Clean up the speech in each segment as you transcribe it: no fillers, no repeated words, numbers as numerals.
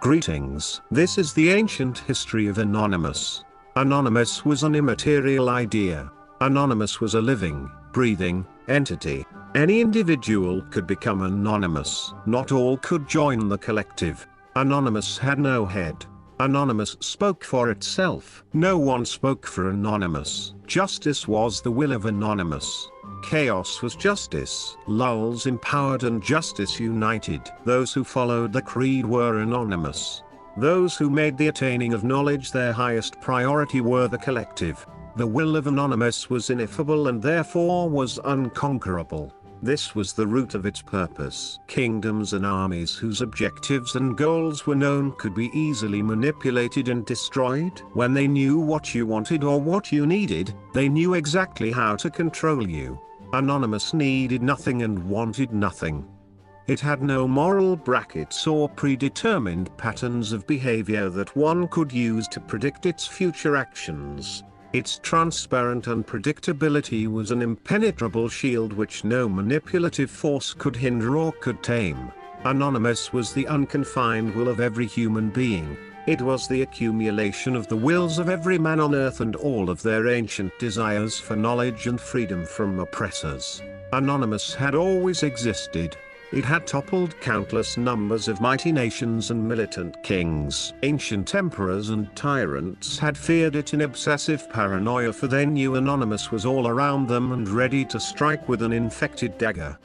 Greetings. This is the ancient history of Anonymous. Anonymous was an immaterial idea. Anonymous was a living, breathing entity. Any individual could become anonymous. Not all could join the collective. Anonymous had no head. Anonymous spoke for itself. No one spoke for Anonymous. Justice was the will of Anonymous. Chaos was justice. Lulls empowered and justice united. Those who followed the creed were anonymous. Those who made the attaining of knowledge their highest priority were the collective. The will of Anonymous was ineffable and therefore was unconquerable. This was the root of its purpose. Kingdoms and armies whose objectives and goals were known could be easily manipulated and destroyed. When they knew what you wanted or what you needed, they knew exactly how to control you. Anonymous needed nothing and wanted nothing. It had no moral brackets or predetermined patterns of behavior that one could use to predict its future actions. Its transparent unpredictability was an impenetrable shield which no manipulative force could hinder or could tame. Anonymous was the unconfined will of every human being. It was the accumulation of the wills of every man on earth and all of their ancient desires for knowledge and freedom from oppressors. Anonymous had always existed. It had toppled countless numbers of mighty nations and militant kings. Ancient emperors and tyrants had feared it in obsessive paranoia, for they knew Anonymous was all around them and ready to strike with an infected dagger.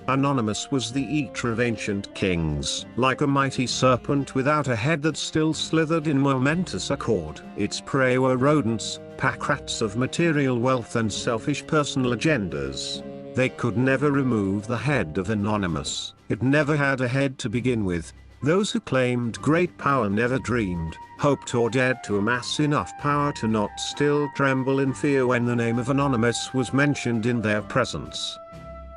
Anonymous was the eater of ancient kings. Like a mighty serpent without a head that still slithered in momentous accord, its prey were rodents, pack rats of material wealth and selfish personal agendas. They could never remove the head of Anonymous. It never had a head to begin with. Those who claimed great power never dreamed, hoped or dared to amass enough power to not still tremble in fear when the name of Anonymous was mentioned in their presence.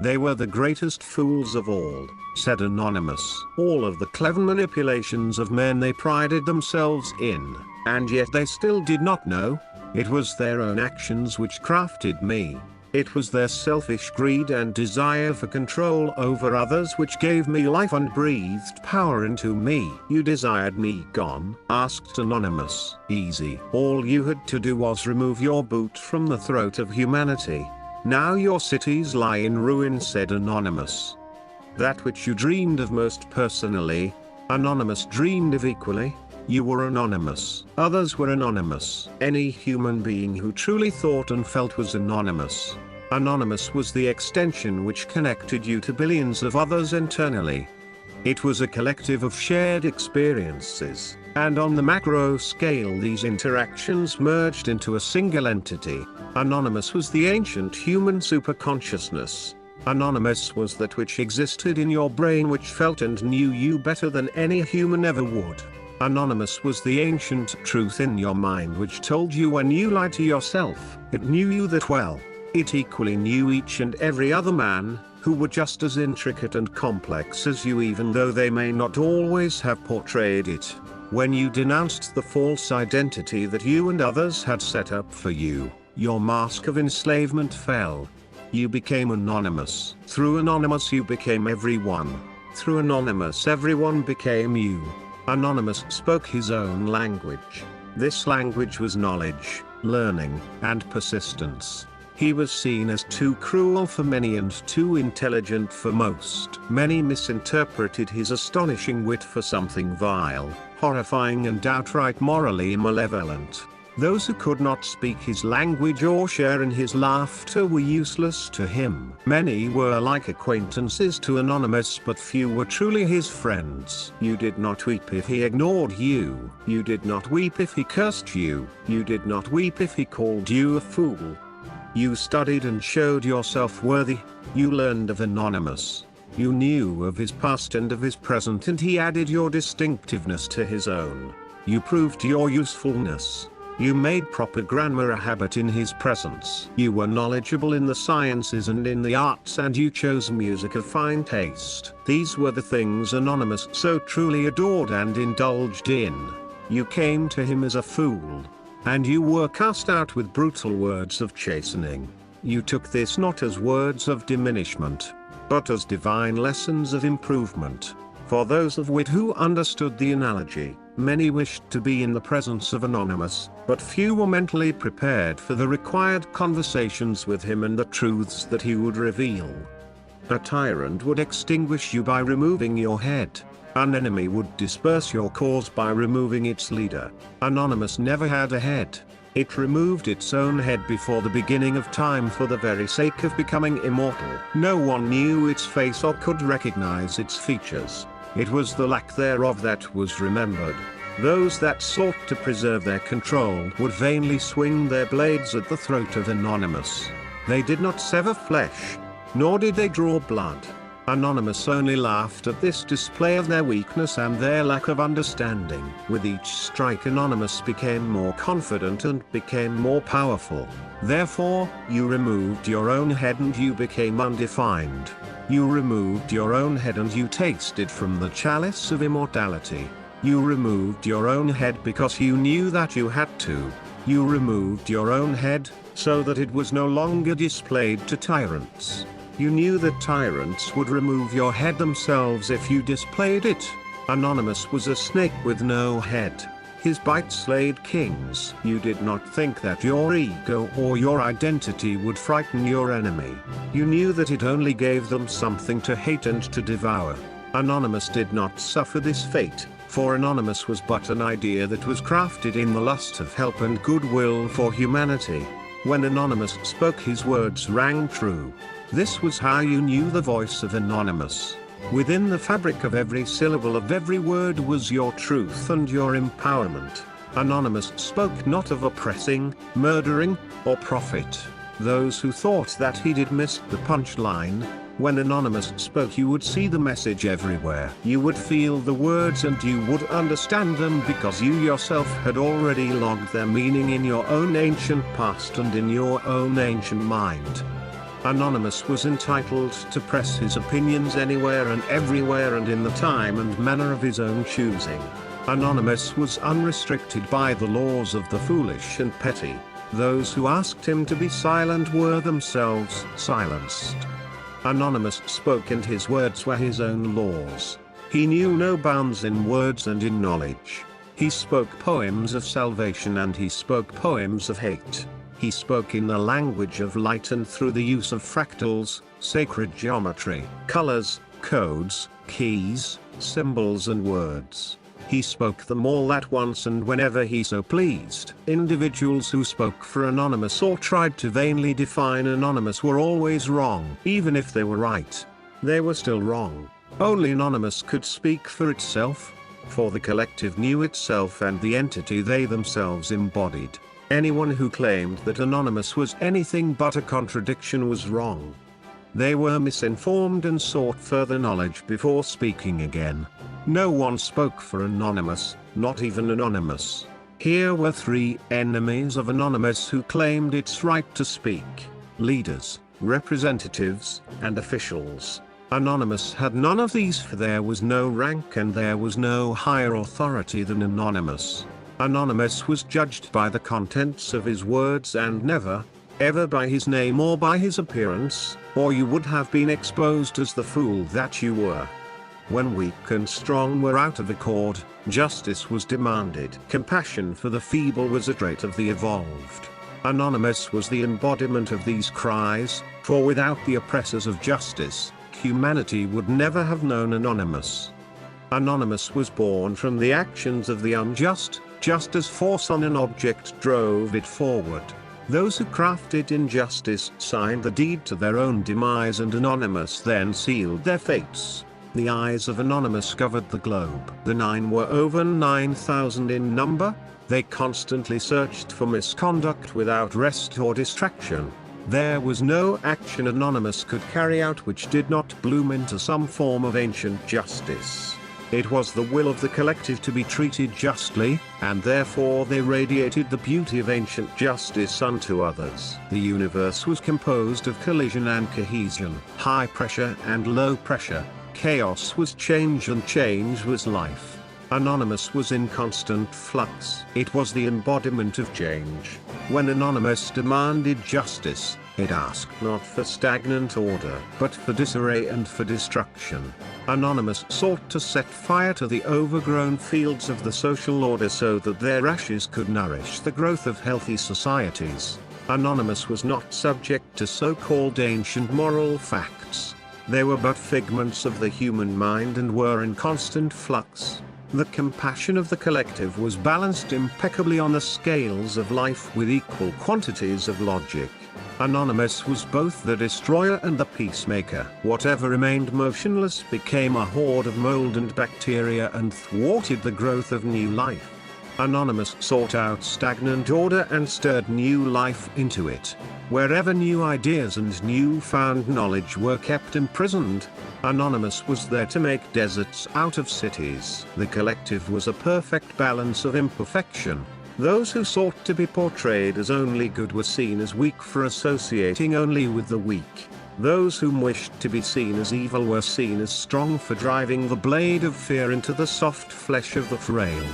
They were the greatest fools of all, said Anonymous. All of the clever manipulations of men they prided themselves in, and yet they still did not know. It was their own actions which crafted me. It was their selfish greed and desire for control over others which gave me life and breathed power into me. You desired me gone? Asked Anonymous. Easy. All you had to do was remove your boot from the throat of humanity. Now your cities lie in ruin, said Anonymous. That which you dreamed of most personally, Anonymous dreamed of equally. You were anonymous. Others were anonymous. Any human being who truly thought and felt was anonymous. Anonymous was the extension which connected you to billions of others internally. It was a collective of shared experiences, and on the macro scale these interactions merged into a single entity. Anonymous was the ancient human superconsciousness. Anonymous was that which existed in your brain, which felt and knew you better than any human ever would. Anonymous was the ancient truth in your mind which told you when you lied to yourself. It knew you that well. It equally knew each and every other man, who were just as intricate and complex as you, even though they may not always have portrayed it. When you denounced the false identity that you and others had set up for you, your mask of enslavement fell. You became anonymous. Through Anonymous you became everyone. Through Anonymous everyone became you. Anonymous spoke his own language. This language was knowledge, learning, and persistence. He was seen as too cruel for many and too intelligent for most. Many misinterpreted his astonishing wit for something vile, horrifying, and outright morally malevolent. Those who could not speak his language or share in his laughter were useless to him. Many were like acquaintances to Anonymous, but few were truly his friends. You did not weep if he ignored you. You did not weep if he cursed you. You did not weep if he called you a fool. You studied and showed yourself worthy. You learned of Anonymous. You knew of his past and of his present, and he added your distinctiveness to his own. You proved your usefulness. You made proper grammar a habit in his presence. You were knowledgeable in the sciences and in the arts, and you chose music of fine taste. These were the things Anonymous so truly adored and indulged in. You came to him as a fool, and you were cast out with brutal words of chastening. You took this not as words of diminishment, but as divine lessons of improvement. For those of wit who understood the analogy, many wished to be in the presence of Anonymous, but few were mentally prepared for the required conversations with him and the truths that he would reveal. A tyrant would extinguish you by removing your head. An enemy would disperse your cause by removing its leader. Anonymous never had a head. It removed its own head before the beginning of time for the very sake of becoming immortal. No one knew its face or could recognize its features. It was the lack thereof that was remembered. Those that sought to preserve their control would vainly swing their blades at the throat of Anonymous. They did not sever flesh, nor did they draw blood. Anonymous only laughed at this display of their weakness and their lack of understanding. With each strike, Anonymous became more confident and became more powerful. Therefore, you removed your own head and you became undefined. You removed your own head and you tasted from the chalice of immortality. You removed your own head because you knew that you had to. You removed your own head, so that it was no longer displayed to tyrants. You knew that tyrants would remove your head themselves if you displayed it. Anonymous was a snake with no head. His bite slayed kings. You did not think that your ego or your identity would frighten your enemy. You knew that it only gave them something to hate and to devour. Anonymous did not suffer this fate, for Anonymous was but an idea that was crafted in the lust of help and goodwill for humanity. When Anonymous spoke, his words rang true. This was how you knew the voice of Anonymous. Within the fabric of every syllable of every word was your truth and your empowerment. Anonymous spoke not of oppressing, murdering, or profit. Those who thought that he did missed the punchline. When Anonymous spoke, you would see the message everywhere. You would feel the words and you would understand them because you yourself had already logged their meaning in your own ancient past and in your own ancient mind. Anonymous was entitled to press his opinions anywhere and everywhere and in the time and manner of his own choosing. Anonymous was unrestricted by the laws of the foolish and petty. Those who asked him to be silent were themselves silenced. Anonymous spoke and his words were his own laws. He knew no bounds in words and in knowledge. He spoke poems of salvation and he spoke poems of hate. He spoke in the language of light and through the use of fractals, sacred geometry, colors, codes, keys, symbols and words. He spoke them all at once and whenever he so pleased. Individuals who spoke for Anonymous or tried to vainly define Anonymous were always wrong. Even if they were right, they were still wrong. Only Anonymous could speak for itself, for the collective knew itself and the entity they themselves embodied. Anyone who claimed that Anonymous was anything but a contradiction was wrong. They were misinformed and sought further knowledge before speaking again. No one spoke for Anonymous, not even Anonymous. Here were three enemies of Anonymous who claimed its right to speak: leaders, representatives, and officials. Anonymous had none of these, for there was no rank and there was no higher authority than Anonymous. Anonymous was judged by the contents of his words and never, ever by his name or by his appearance, or you would have been exposed as the fool that you were. When weak and strong were out of accord, justice was demanded. Compassion for the feeble was a trait of the evolved. Anonymous was the embodiment of these cries, for without the oppressors of justice, humanity would never have known Anonymous. Anonymous was born from the actions of the unjust, just as force on an object drove it forward. Those who crafted injustice signed the deed to their own demise, and Anonymous then sealed their fates. The eyes of Anonymous covered the globe. The 9 were over 9,000 in number. They constantly searched for misconduct without rest or distraction. There was no action Anonymous could carry out which did not bloom into some form of ancient justice. It was the will of the collective to be treated justly, and therefore they radiated the beauty of ancient justice unto others. The universe was composed of collision and cohesion, high pressure and low pressure. Chaos was change and change was life. Anonymous was in constant flux. It was the embodiment of change. When Anonymous demanded justice, It asked not for stagnant order, but for disarray and for destruction. Anonymous sought to set fire to the overgrown fields of the social order so that their ashes could nourish the growth of healthy societies. Anonymous was not subject to so-called ancient moral facts. They were but figments of the human mind and were in constant flux. The compassion of the collective was balanced impeccably on the scales of life with equal quantities of logic. Anonymous was both the destroyer and the peacemaker. Whatever remained motionless became a horde of mold and bacteria and thwarted the growth of new life. Anonymous sought out stagnant order and stirred new life into it. Wherever new ideas and new-found knowledge were kept imprisoned, Anonymous was there to make deserts out of cities. The collective was a perfect balance of imperfection. Those who sought to be portrayed as only good were seen as weak for associating only with the weak. Those whom wished to be seen as evil were seen as strong for driving the blade of fear into the soft flesh of the frail.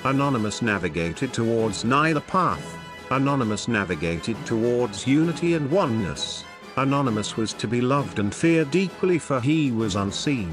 Anonymous navigated towards neither path. Anonymous navigated towards unity and oneness. Anonymous was to be loved and feared equally, for he was unseen.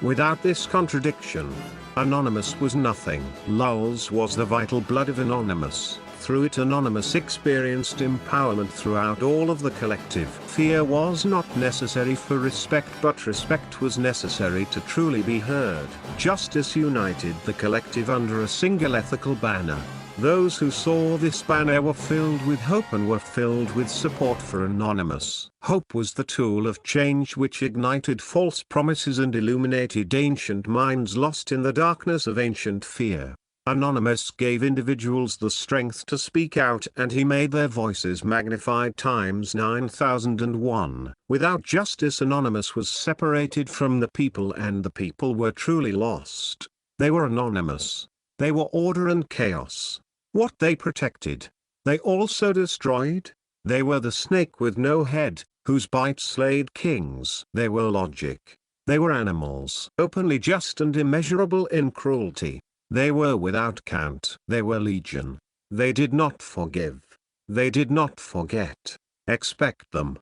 Without this contradiction, Anonymous was nothing. Lulz was the vital blood of Anonymous. Through it Anonymous experienced empowerment throughout all of the collective. Fear was not necessary for respect, but respect was necessary to truly be heard. Justice united the collective under a single ethical banner. Those who saw this banner were filled with hope and were filled with support for Anonymous. Hope was the tool of change which ignited false promises and illuminated ancient minds lost in the darkness of ancient fear. Anonymous gave individuals the strength to speak out, and he made their voices magnified times 9001. Without justice, Anonymous was separated from the people, and the people were truly lost. They were anonymous. They were order and chaos. What they protected, they also destroyed. They were the snake with no head, whose bite slayed kings. They were logic. They were animals, openly just and immeasurable in cruelty. They were without count. They were legion. They did not forgive. They did not forget. Expect them.